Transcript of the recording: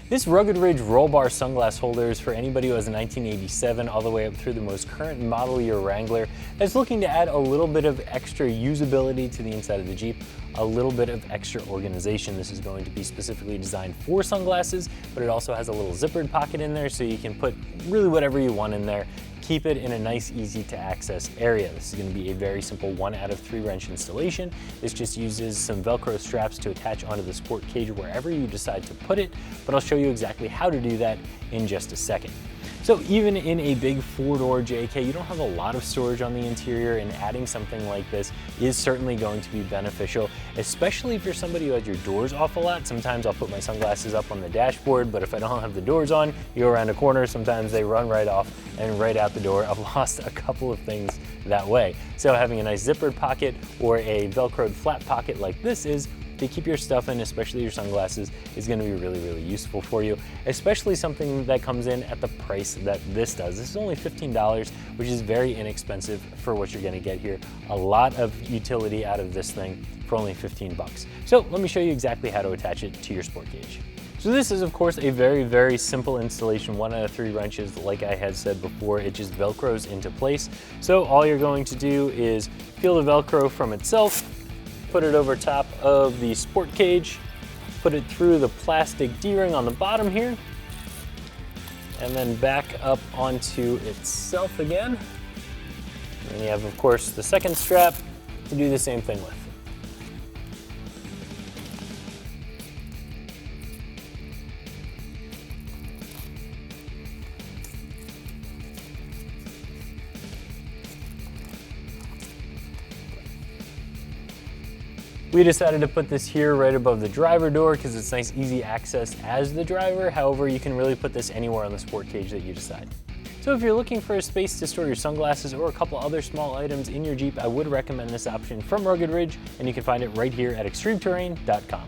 This Rugged Ridge roll bar sunglass holder is for anybody who has a 1987 all the way up through the most current model year Wrangler that's looking to add a little bit of extra usability to the inside of the Jeep, a little bit of extra organization. This is going to be specifically designed for sunglasses, but it also has a little zippered pocket in there so you can put really whatever you want in there. Keep it in a nice, easy to access area. This is going to be a very simple 1 out of 3 wrench installation. This just uses some Velcro straps to attach onto the sport cage wherever you decide to put it, but I'll show you exactly how to do that in just a second. So even in a big 4-door JK, you don't have a lot of storage on the interior, and adding something like this is certainly going to be beneficial, especially if you're somebody who has your doors off a lot. Sometimes I'll put my sunglasses up on the dashboard, but if I don't have the doors on, you go around a corner, sometimes they run right off and right out the door. I've lost a couple of things that way. So having a nice zippered pocket or a Velcroed flat pocket like this is to keep your stuff in, especially your sunglasses, is going to be really, really useful for you, especially something that comes in at the price that this does. This is only $15, which is very inexpensive for what you're going to get here. A lot of utility out of this thing for only 15 bucks. So let me show you exactly how to attach it to your sport cage. So this is, of course, a very, very simple installation. 1 out of 3 wrenches, like I had said before, it just Velcros into place. So all you're going to do is peel the Velcro from itself, put it over top of the sport cage, put it through the plastic D-ring on the bottom here, and then back up onto itself again. And you have, of course, the second strap to do the same thing with. We decided to put this here right above the driver door because it's nice, easy access as the driver. However, you can really put this anywhere on the sport cage that you decide. So if you're looking for a space to store your sunglasses or a couple other small items in your Jeep, I would recommend this option from Rugged Ridge, and you can find it right here at ExtremeTerrain.com.